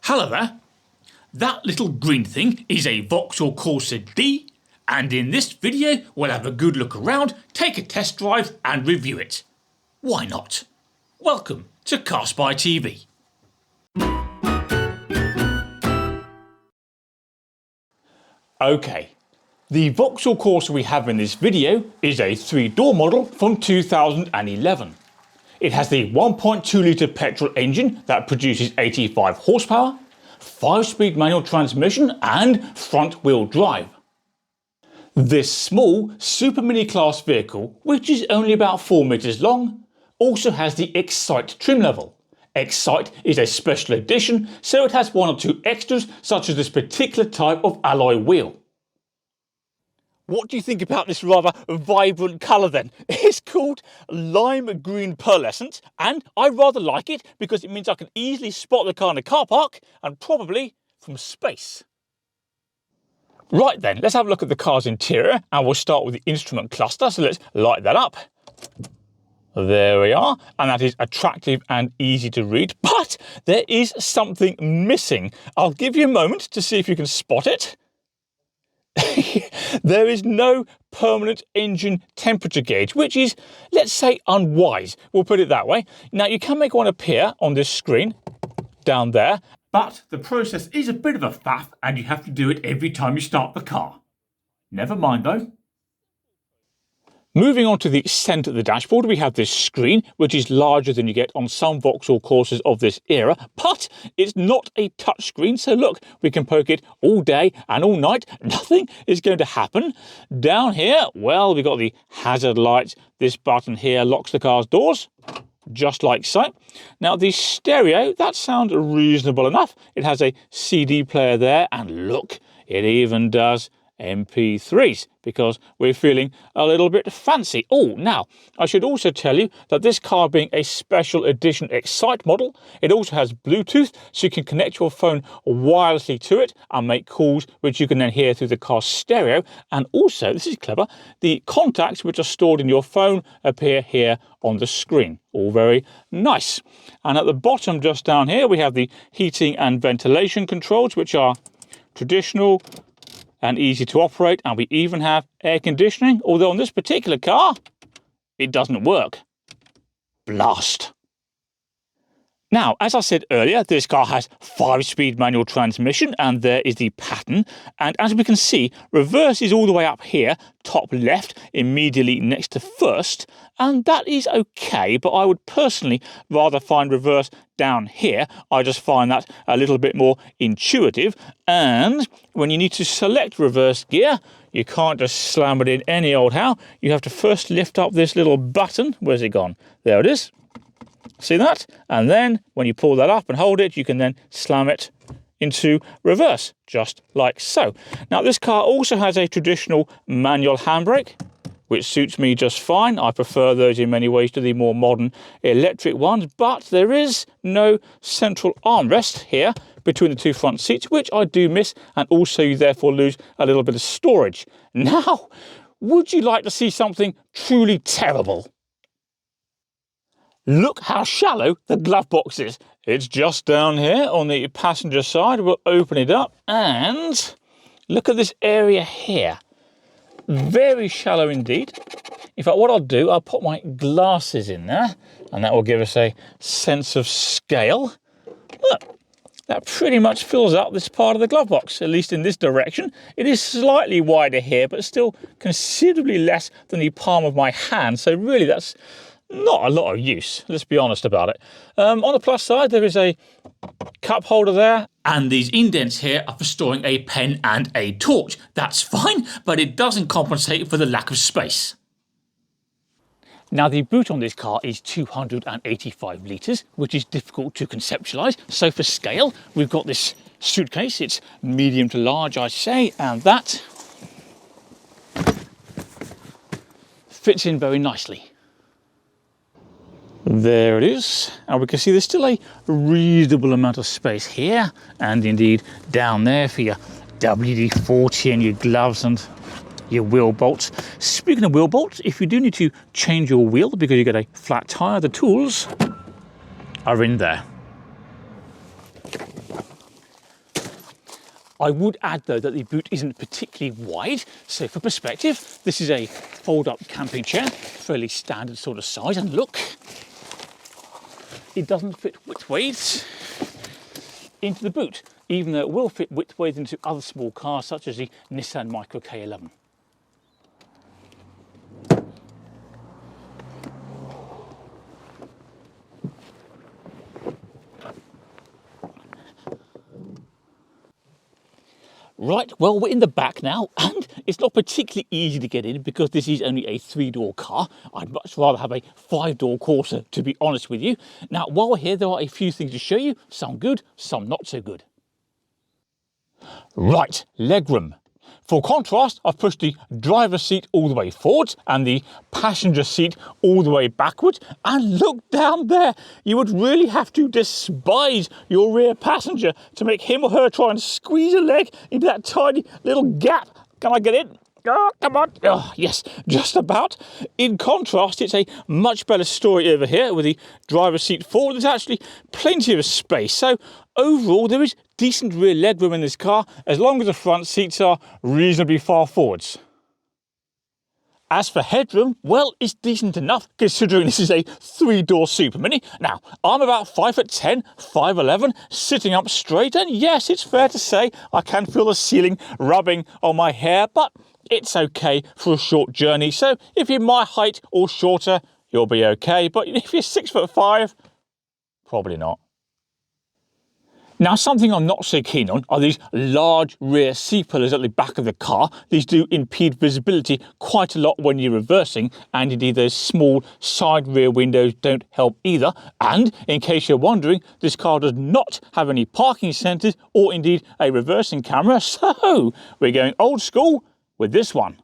Hello there. That little green thing is a Vauxhall Corsa D, and in this video we'll have a good look around, take a test drive and review it. Why not? Welcome to CarSpyTV. Okay, the Vauxhall Corsa we have in this video is a 3-door model from 2011. It has the 1.2 litre petrol engine that produces 85 horsepower, 5-speed manual transmission and front-wheel drive. This small supermini class vehicle, which is only about 4 metres long, also has the Excite trim level. Excite is a special edition, so it has 1 or 2 extras such as this particular type of alloy wheel. What do you think about this rather vibrant colour then? It's called lime green pearlescent, and I rather like it because it means I can easily spot the car in a car park and probably from space. Right then, let's have a look at the car's interior and we'll start with the instrument cluster, so let's light that up. There we are, and that is attractive and easy to read, but there is something missing. I'll give you a moment to see if you can spot it. There is no permanent engine temperature gauge, which is, let's say, unwise. We'll put it that way. Now, you can make one appear on this screen down there, but the process is a bit of a faff and you have to do it every time you start the car. Never mind though. Moving on to the centre of the dashboard, we have this screen, which is larger than you get on some Vauxhall Corsas of this era, but it's not a touch screen, so look, we can poke it all day and all night, nothing is going to happen. Down here, well, we've got the hazard lights. This button here locks the car's doors, just like so. Now, the stereo, that sounds reasonable enough. It has a CD player there, and look, it even does MP3s because we're feeling a little bit fancy. Oh, now, I should also tell you that this car being a special edition Excite model, it also has Bluetooth, so you can connect your phone wirelessly to it and make calls which you can then hear through the car's stereo. And also, this is clever, the contacts which are stored in your phone appear here on the screen. All very nice. And at the bottom, just down here, we have the heating and ventilation controls, which are traditional and easy to operate, and we even have air conditioning, although on this particular car it doesn't work. Blast. Now, as I said earlier, this car has 5-speed manual transmission, and there is the pattern. And as we can see, reverse is all the way up here, top left, immediately next to first. And that is okay, but I would personally rather find reverse down here. I just find that a little bit more intuitive. And when you need to select reverse gear, you can't just slam it in any old how. You have to first lift up this little button. Where's it gone? There it is. See that? And then when you pull that up and hold it, you can then slam it into reverse, just like so. Now, this car also has a traditional manual handbrake, which suits me just fine. I prefer those in many ways to the more modern electric ones, but there is no central armrest here between the two front seats, which I do miss, and also you therefore lose a little bit of storage. Now, would you like to see something truly terrible? Look how shallow the glove box is. It's just down here on the passenger side. We'll open it up and look at this area here. Very shallow indeed. In fact, what I'll do, I'll put my glasses in there and that will give us a sense of scale. Look, that pretty much fills up this part of the glove box, at least in this direction. It is slightly wider here, but still considerably less than the palm of my hand. So really that's not a lot of use, let's be honest about it. On the plus side, there is a cup holder there, and these indents here are for storing a pen and a torch. That's fine, but it doesn't compensate for the lack of space. Now, the boot on this car is 285 litres, which is difficult to conceptualise. So for scale, we've got this suitcase. It's medium to large, I say, and that fits in very nicely. There it is, and we can see there's still a reasonable amount of space here, and indeed down there for your WD-40 and your gloves and your wheel bolts. Speaking of wheel bolts, if you do need to change your wheel because you get a flat tyre, the tools are in there. I would add though that the boot isn't particularly wide, so for perspective, this is a fold-up camping chair, fairly standard sort of size, and look, it doesn't fit widthways into the boot, even though it will fit widthways into other small cars such as the Nissan Micra K11. Right, well, we're in the back now, and it's not particularly easy to get in because this is only a 3-door car. I'd much rather have a 5-door Corsa, to be honest with you. Now, while we're here, there are a few things to show you, some good, some not so good. Right, legroom. For contrast, I've pushed the driver's seat all the way forwards and the passenger seat all the way backwards. And look down there. You would really have to despise your rear passenger to make him or her try and squeeze a leg into that tiny little gap. Can I get in? Oh, come on. Oh, yes, just about. In contrast, it's a much better story over here with the driver's seat forward. There's actually plenty of space. So overall, there is decent rear legroom in this car, as long as the front seats are reasonably far forwards. As for headroom, well, it's decent enough considering this is a 3-door supermini. Now, I'm about 5'10", 5'11", sitting up straight, and yes, it's fair to say I can feel the ceiling rubbing on my hair, but it's okay for a short journey. So if you're my height or shorter, you'll be okay. But if you're 6'5", probably not. Now, something I'm not so keen on are these large rear C-pillars at the back of the car. These do impede visibility quite a lot when you're reversing, and indeed those small side rear windows don't help either. And in case you're wondering, this car does not have any parking sensors or indeed a reversing camera, so we're going old school with this one.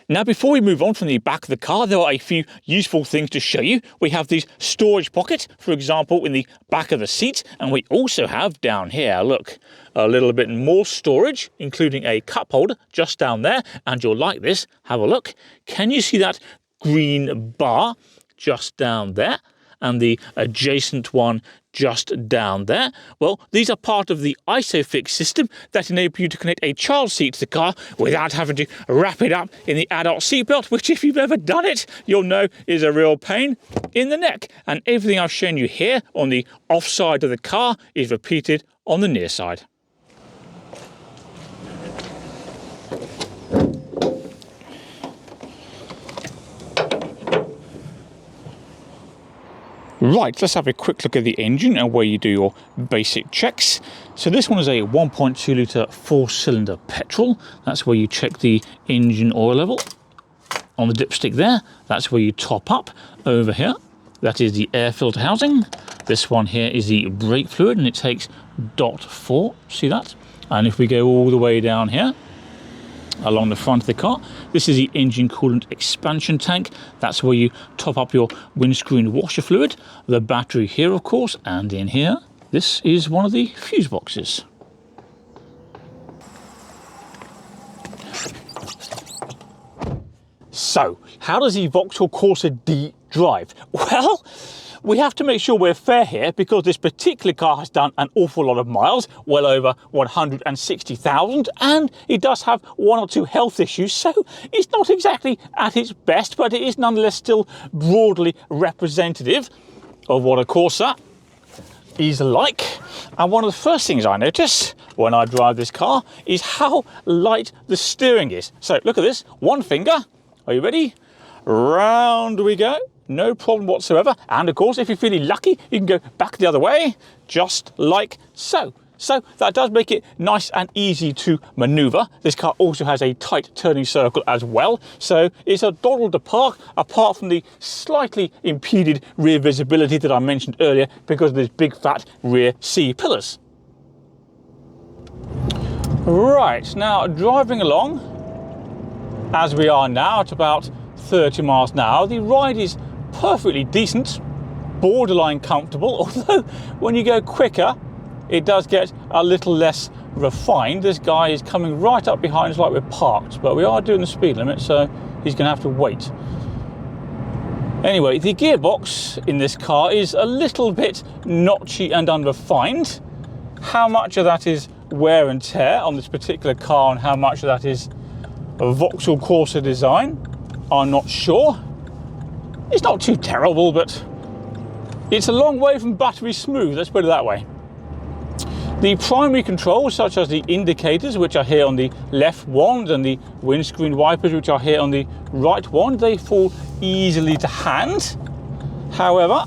Now, before we move on from the back of the car, there are a few useful things to show you. We have these storage pockets, for example, in the back of the seat, and we also have down here, look, a little bit more storage, including a cup holder just down there, and you'll like this. Have a look. Can you see that green bar just down there? And the adjacent one just down there. Well, these are part of the ISOFIX system that enable you to connect a child seat to the car without having to wrap it up in the adult seatbelt, which if you've ever done it, you'll know is a real pain in the neck. And everything I've shown you here on the off side of the car is repeated on the near side. Right, let's have a quick look at the engine and where you do your basic checks. So this one is a 1.2 litre 4-cylinder petrol. That's where you check the engine oil level. On the dipstick there, that's where you top up. Over here, that is the air filter housing. This one here is the brake fluid, and it takes .4, see that? And if we go all the way down here, along the front of the car, this is the engine coolant expansion tank. That's where you top up your windscreen washer fluid. The battery here, of course, and in here, this is one of the fuse boxes. So, how does the Vauxhall Corsa D drive? Well, we have to make sure we're fair here because this particular car has done an awful lot of miles, well over 160,000, and it does have 1 or 2 health issues, so it's not exactly at its best, but it is nonetheless still broadly representative of what a Corsa is like. And one of the first things I notice when I drive this car is how light the steering is. So look at this, one finger, are you ready? Round we go. No problem whatsoever. And of course, if you're feeling lucky, you can go back the other way, just like so. So that does make it nice and easy to maneuver. This car also has a tight turning circle as well. So it's a doddle to park, apart from the slightly impeded rear visibility that I mentioned earlier because of these big fat rear C-pillars. Right, now driving along, as we are now at about 30 miles an hour, the ride is perfectly decent, borderline comfortable, although when you go quicker it does get a little less refined. This guy is coming right up behind us like we're parked, but we are doing the speed limit, so he's going to have to wait. Anyway, the gearbox in this car is a little bit notchy and unrefined. How much of that is wear and tear on this particular car and how much of that is a Vauxhall Corsa design, I'm not sure. It's not too terrible, but it's a long way from battery smooth, let's put it that way. The primary controls, such as the indicators, which are here on the left wand, and the windscreen wipers, which are here on the right wand, they fall easily to hand. However,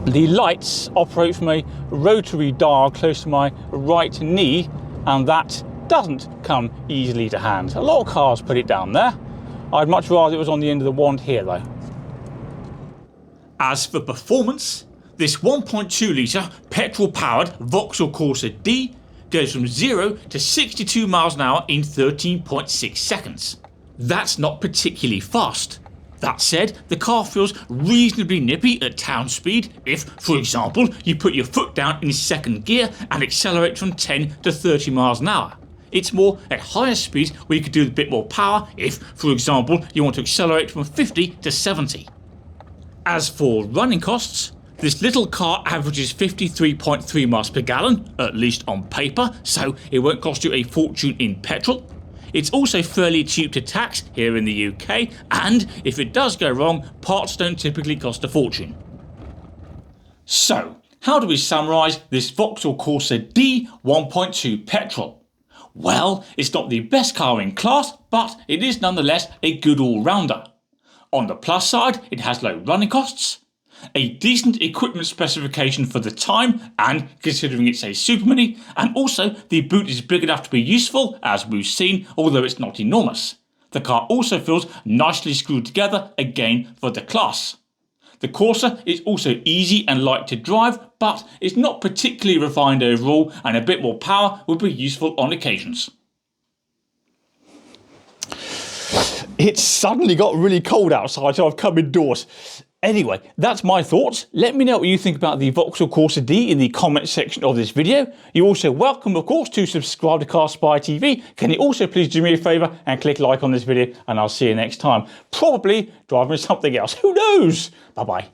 the lights operate from a rotary dial close to my right knee, and that doesn't come easily to hand. A lot of cars put it down there. I'd much rather it was on the end of the wand here though. As for performance, this 1.2 litre petrol powered Vauxhall Corsa D goes from 0 to 62 miles an hour in 13.6 seconds. That's not particularly fast. That said, the car feels reasonably nippy at town speed if, for example, you put your foot down in second gear and accelerate from 10 to 30 miles an hour. It's more at higher speeds where you could do a bit more power if, for example, you want to accelerate from 50 to 70. As for running costs, this little car averages 53.3 miles per gallon, at least on paper, so it won't cost you a fortune in petrol. It's also fairly cheap to tax here in the UK, and if it does go wrong, parts don't typically cost a fortune. So, how do we summarise this Vauxhall Corsa D 1.2 petrol? Well, it's not the best car in class, but it is nonetheless a good all-rounder. On the plus side, it has low running costs, a decent equipment specification for the time and considering it's a supermini, and also the boot is big enough to be useful, as we've seen, although it's not enormous. The car also feels nicely screwed together, again for the class. The Corsa is also easy and light to drive, but it's not particularly refined overall, and a bit more power would be useful on occasions. It's suddenly got really cold outside, so I've come indoors. Anyway, that's my thoughts. Let me know what you think about the Vauxhall Corsa D in the comment section of this video. You're also welcome, of course, to subscribe to CarSpyTV. Can you also please do me a favour and click like on this video, and I'll see you next time. Probably driving something else. Who knows? Bye-bye.